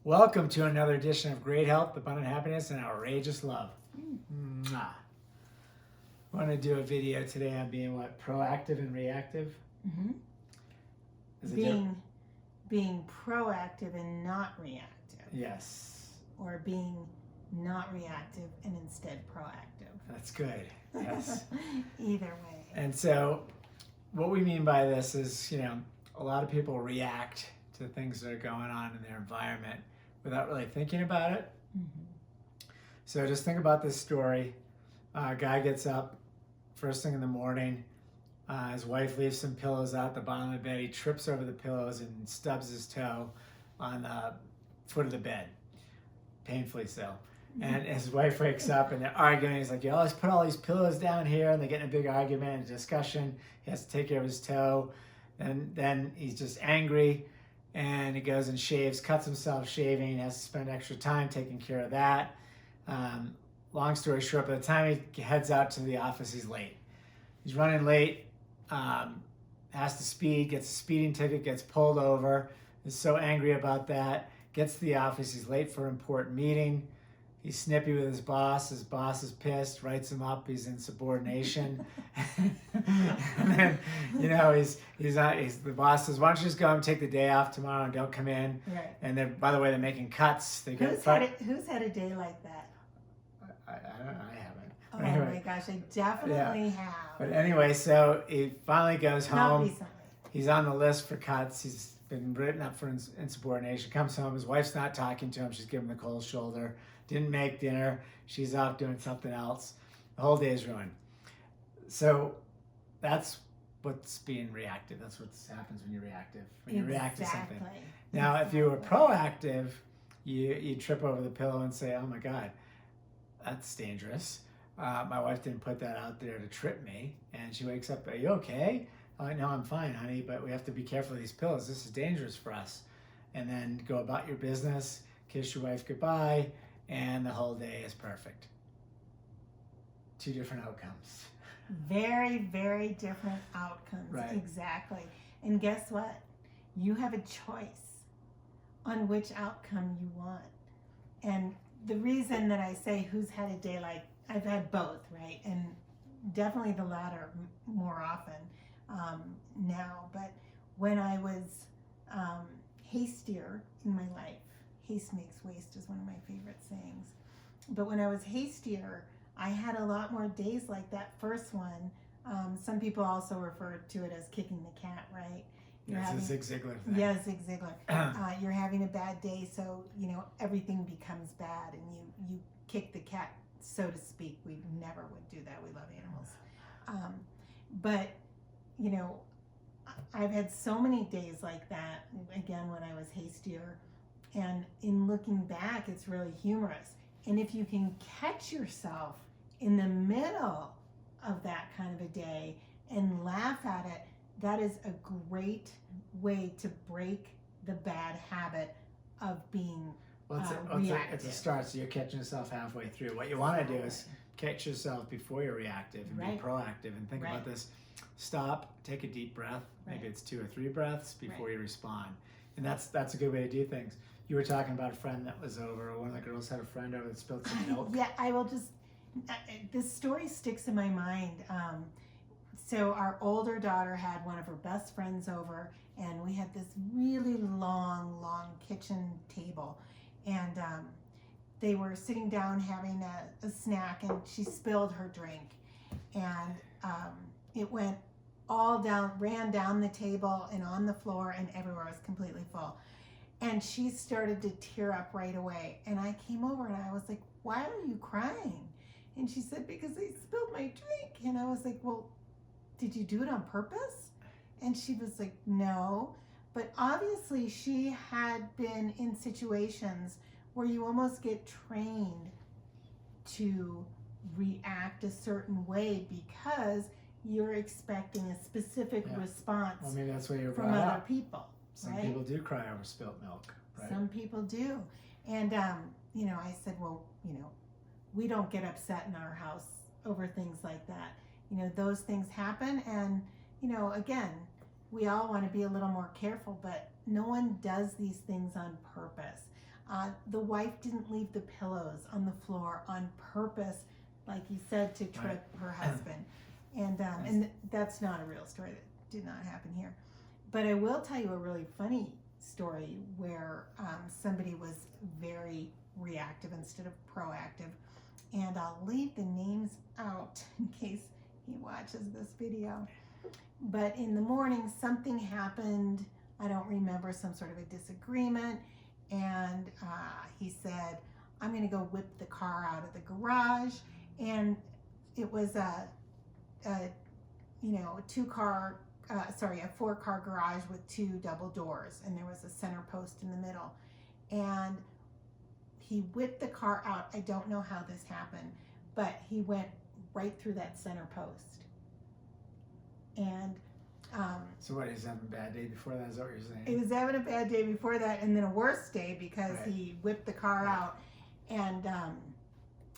Welcome to another edition of Great Health, Abundant Happiness, and Outrageous Love. Mwah. I want to do a video today on being proactive and reactive. Mm-hmm. Is it being proactive and not reactive. Yes. Or being not reactive and instead proactive. That's good. Yes. Either way. And so what we mean by this is, a lot of people react to things that are going on in their environment without really thinking about it. Mm-hmm. So just think about this story. A guy gets up first thing in the morning. His wife leaves some pillows out the bottom of the bed. He trips over the pillows and stubs his toe on the foot of the bed, painfully so. And his wife wakes up and they're arguing. He's like, you always put all these pillows down here, and they get in a big argument and discussion. He has to take care of his toe. And then he's just angry, and he goes and shaves, cuts himself shaving. He has to spend extra time taking care of that. Long story short, by the time he heads out to the office, he's late. He's running late, has to speed, gets a speeding ticket, gets pulled over, is so angry about that, gets to the office, he's late for an important meeting. He's snippy with his boss is pissed, writes him up, he's in subordination. And then, the boss says, why don't you just go and take the day off tomorrow and don't come in? Right. And then, by the way, they're making cuts. Who's had a day like that? I haven't. Oh But anyway, my gosh, I definitely have. But anyway, so he finally goes Not home. recently. He's on the list for cuts. He's been written up for insubordination. Comes home. His wife's not talking to him. She's giving him the cold shoulder. Didn't make dinner. She's off doing something else. The whole day is ruined. So that's what's being reactive. That's what happens when you're reactive. When you react to something. Now, if you were proactive, you trip over the pillow and say, oh my God, that's dangerous. My wife didn't put that out there to trip me. And she wakes up, are you okay? I'm like, no, I'm fine, honey, but we have to be careful of these pillows. This is dangerous for us. And then go about your business, kiss your wife goodbye, and the whole day is perfect. Two different outcomes. Very, very different outcomes. Right. Exactly. And guess what? You have a choice on which outcome you want. And the reason that I say who's had a day like, I've had both, right? And definitely the latter more often now. But when I was hastier in my life, haste makes waste is one of my favorite sayings. But when I was hastier, I had a lot more days like that first one. Some people also refer to it as kicking the cat, right? It's a Zig Ziglar thing. Yeah, Zig Ziglar. You're having a bad day, so everything becomes bad, and you kick the cat, so to speak. We never would do that. We love animals, but I've had so many days like that. Again, when I was hastier, and in looking back, it's really humorous. And if you can catch yourself in the middle of that kind of a day and laugh at it, that is a great way to break the bad habit of being reactive. It's a start, so you're catching yourself halfway through. What you want to do is catch yourself before you're reactive and be proactive and think about this. Stop, take a deep breath. Maybe it's 2 or 3 breaths before you respond. And that's a good way to do things. You were talking about a friend that was over, or one of the girls had a friend over that spilled some milk. Yeah, I will just, this story sticks in my mind. So our older daughter had one of her best friends over, and we had this really long kitchen table. And they were sitting down having a snack, and she spilled her drink. And it went all down, ran down the table and on the floor, and everywhere was completely full. And she started to tear up right away. And I came over and I was like, why are you crying? And she said, because they spilled my drink. And I was like, well, did you do it on purpose? And she was like, no. But obviously she had been in situations where you almost get trained to react a certain way because you're expecting a specific response Maybe that's where you're from other people. Some people do cry over spilt milk, right? Some people do. And, I said, well, we don't get upset in our house over things like that. Those things happen. And, again, we all want to be a little more careful, but no one does these things on purpose. The wife didn't leave the pillows on the floor on purpose, like you said, to trip her husband. And that's not a real story. That did not happen here. But I will tell you a really funny story where somebody was very reactive instead of proactive. And I'll leave the names out in case he watches this video. But in the morning, something happened. I don't remember, some sort of a disagreement. And he said, I'm going to go whip the car out of the garage. And it was a 4-car garage with 2 double doors. And there was a center post in the middle. And he whipped the car out. I don't know how this happened, but he went right through that center post. And so what, he's having a bad day before that? Is that what you're saying? he was having a bad day before that, and then a worse day because he whipped the car out. And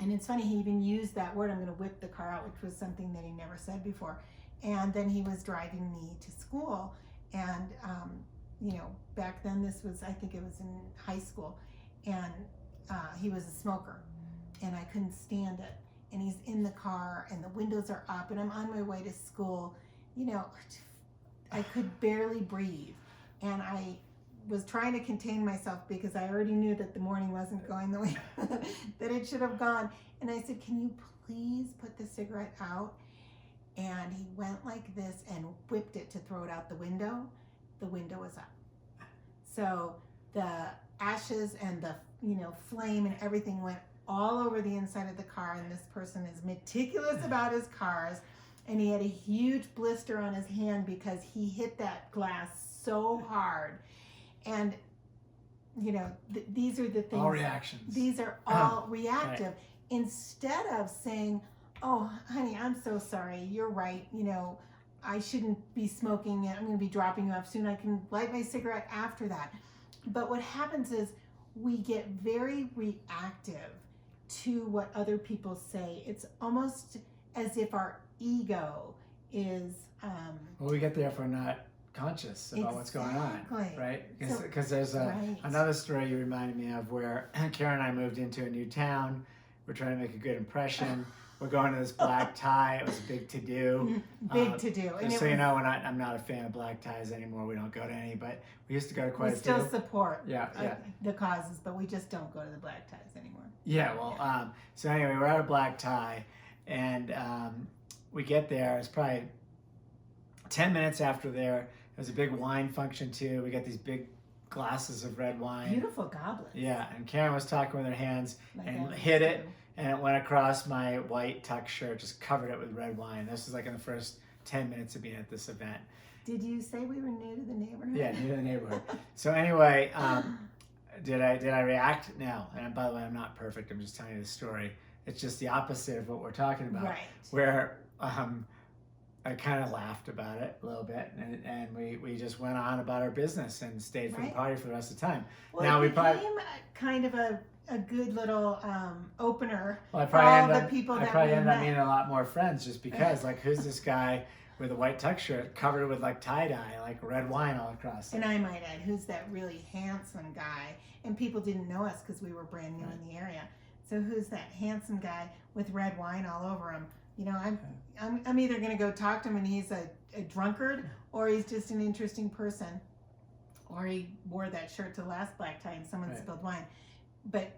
it's funny, he even used that word, I'm going to whip the car out, which was something that he never said before. And then he was driving me to school, and back then I think it was in high school, and he was a smoker, and I couldn't stand it. And he's in the car, and the windows are up, and I'm on my way to school. I could barely breathe, and I was trying to contain myself because I already knew that the morning wasn't going the way that it should have gone. And I said, can you please put the cigarette out? And he went like this and whipped it to throw it out the window. The window was up. So the ashes and the flame and everything went all over the inside of the car. And this person is meticulous about his cars. And he had a huge blister on his hand because he hit that glass so hard. And these are the things. All reactions. These are all reactive. Right. Instead of saying, oh, honey, I'm so sorry. You're right. I shouldn't be smoking. I'm going to be dropping you off soon. I can light my cigarette after that. But what happens is we get very reactive to what other people say. It's almost as if our ego is... we get there if we're not conscious about what's going on, right? Because there's another story you reminded me of where Karen and I moved into a new town. We're trying to make a good impression. We're going to this black tie. It was a big to-do. Big to-do. And so I'm not a fan of black ties anymore. We don't go to any, but we used to go to quite a few. We still support the causes, but we just don't go to the black ties anymore. Yeah, well, so anyway, we're at a black tie, and we get there. It's probably 10 minutes after there. There's a big wine function too. We got these big glasses of red wine. Beautiful goblets. Yeah, and Karen was talking with her hands and hit it, and it went across my white tuck shirt, just covered it with red wine. This was like in the first 10 minutes of being at this event. Did you say we were new to the neighborhood? Yeah, new to the neighborhood. So anyway, did I react? No. And by the way, I'm not perfect. I'm just telling you the story. It's just the opposite of what we're talking about. Right. Where I kind of laughed about it a little bit, and we just went on about our business and stayed for the party for the rest of the time. Well, now it became kind of a good little opener for all the people that we met. I probably ended up meeting a lot more friends just because, like, who's this guy with a white tuck shirt covered with like tie-dye, like red wine all across it? And I might add, who's that really handsome guy? And people didn't know us because we were brand new in the area. So who's that handsome guy with red wine all over him? I'm either going to go talk to him and he's a drunkard, or he's just an interesting person, or he wore that shirt to the last black tie and someone spilled wine. But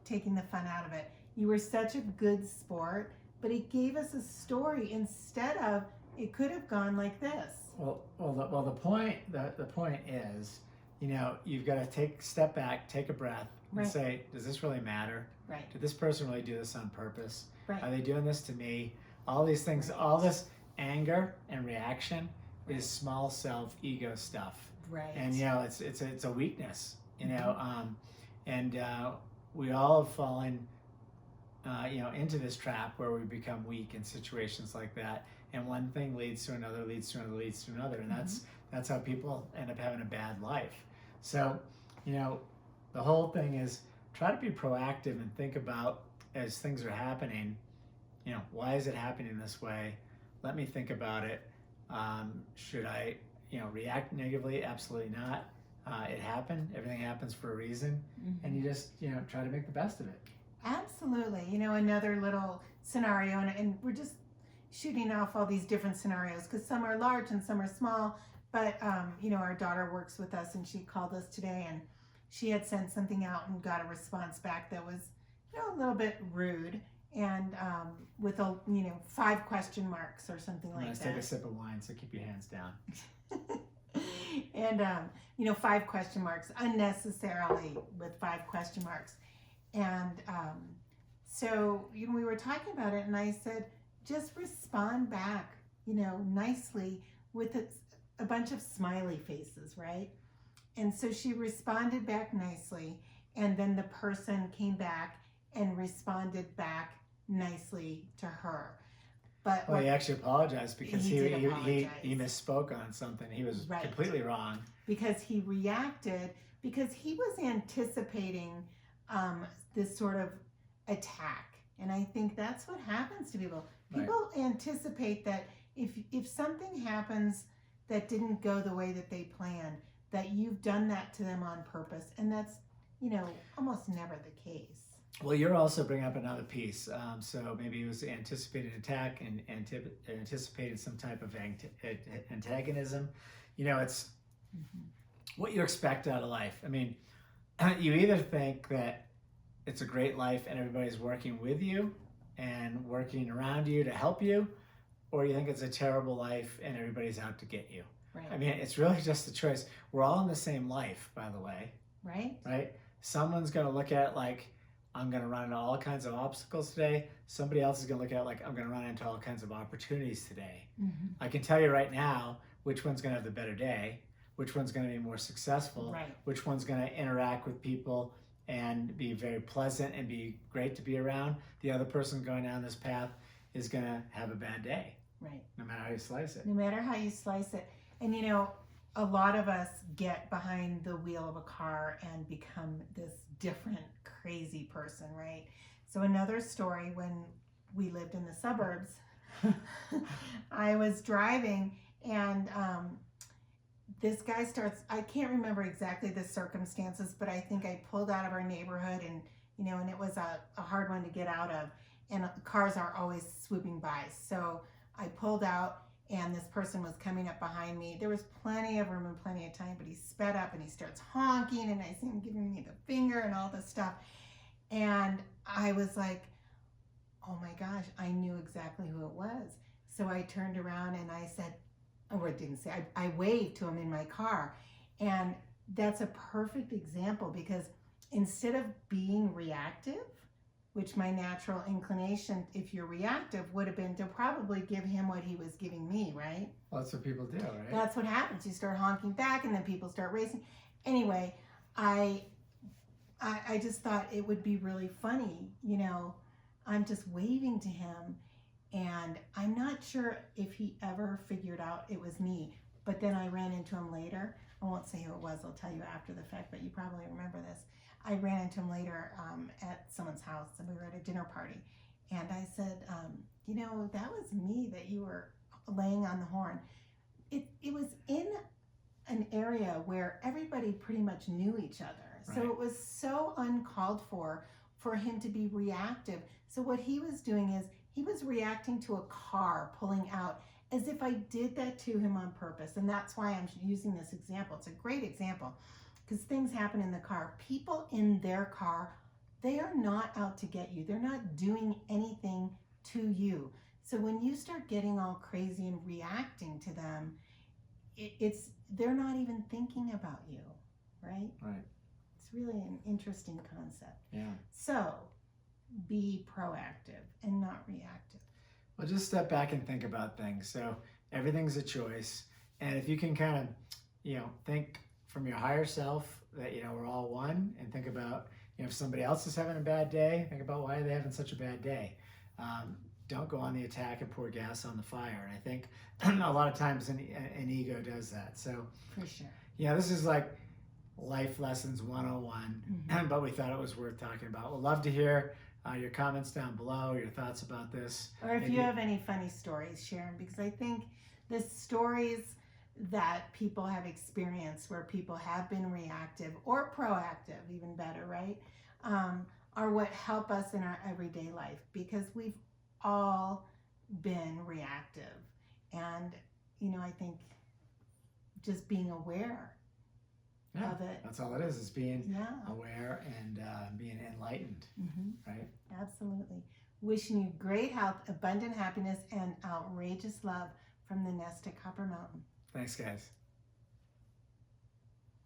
taking the fun out of it, you were such a good sport, but it gave us a story instead of it could have gone like this. The point is, you've got to step back, take a breath, and say, does this really matter? Right. Did this person really do this on purpose? Right. Are they doing this to me? All these things, all this anger and reaction is small self ego stuff. Right. And it's a weakness. And we all have fallen into this trap where we become weak in situations like that. And one thing leads to another, leads to another, leads to another, and that's how people end up having a bad life. So, the whole thing is try to be proactive and think about, as things are happening, why is it happening this way? Let me think about it. Should I, react negatively? Absolutely not. It happened. Everything happens for a reason, Mm-hmm. and you just try to make the best of it. Absolutely. Another little scenario, and we're just shooting off all these different scenarios because some are large and some are small. But, our daughter works with us, and she called us today, and she had sent something out and got a response back that was, a little bit rude, and with 5 question marks or something like Let's that. take a sip of wine, so keep your hands down. And 5 question marks unnecessarily with 5 question marks. And so we were talking about it, and I said, just respond back, nicely with a bunch of smiley faces, right? And so she responded back nicely, and then the person came back and responded back nicely to her. But Well, he actually apologized because He did he apologize. misspoke on something. He was Right. completely wrong. because he reacted because he was anticipating this sort of attack, and I think that's what happens to people. People anticipate that if something happens that didn't go the way that they planned, that you've done that to them on purpose, and that's almost never the case. Well, you're also bringing up another piece. So maybe it was anticipated attack and anticipated some type of antagonism. It's what you expect out of life. I mean, you either think that it's a great life and everybody's working with you and working around you to help you, or you think it's a terrible life and everybody's out to get you. Right. I mean, it's really just a choice. We're all in the same life, by the way. Right. Right? Someone's going to look at it like, I'm going to run into all kinds of obstacles today. Somebody else is going to look at it like, I'm going to run into all kinds of opportunities today. Mm-hmm. I can tell you right now which one's going to have the better day, which one's going to be more successful, Right. which one's going to interact with people and be very pleasant and be great to be around. The other person going down this path is going to have a bad day. Right. No matter how you slice it. No matter how you slice it. And a lot of us get behind the wheel of a car and become this different, crazy person, right? So another story, when we lived in the suburbs, I was driving, and this guy starts, I can't remember exactly the circumstances, but I think I pulled out of our neighborhood, and and it was a hard one to get out of, and cars are always swooping by. So I pulled out, and this person was coming up behind me. There was plenty of room and plenty of time, but he sped up and he starts honking, and I see him giving me the finger and all this stuff. And I was like, oh my gosh, I knew exactly who it was. So I turned around and I said, or I didn't say, I waved to him in my car. And that's a perfect example, because instead of being reactive, which my natural inclination, if you're reactive, would have been to probably give him what he was giving me, right? Well, that's what people do, right? That's what happens. You start honking back, and then people start racing. Anyway, I just thought it would be really funny. I'm just waving to him, and I'm not sure if he ever figured out it was me. But then I ran into him later. I won't say who it was. I'll tell you after the fact, but you probably remember this. I ran into him later at someone's house, and we were at a dinner party. And I said, that was me that you were laying on the horn. It was in an area where everybody pretty much knew each other. Right. So it was so uncalled for him to be reactive. So what he was doing is he was reacting to a car pulling out, as if I did that to him on purpose. And that's why I'm using this example. It's a great example, because things happen in the car. People in their car, they are not out to get you. They're not doing anything to you. So when you start getting all crazy and reacting to them, they're not even thinking about you, right? Right. It's really an interesting concept. Yeah. So be proactive and not reactive. Well, just step back and think about things. So everything's a choice. And if you can kind of, think from your higher self that, we're all one, and think about, if somebody else is having a bad day, think about why are they having such a bad day. Don't go on the attack and pour gas on the fire. And I think a lot of times an ego does that. So For sure. this is like Life Lessons 101, but we thought it was worth talking about. We'd love to hear your comments down below, your thoughts about this. Or if you have any funny stories, share them, because I think the stories that people have experienced, where people have been reactive or proactive, even better, right? Are what help us in our everyday life, because we've all been reactive. And, I think just being aware Yeah, of it. that's all it is being Yeah. aware and being enlightened, right? Absolutely. Wishing you great health, abundant happiness, and outrageous love from the nest at Copper Mountain. Thanks, guys.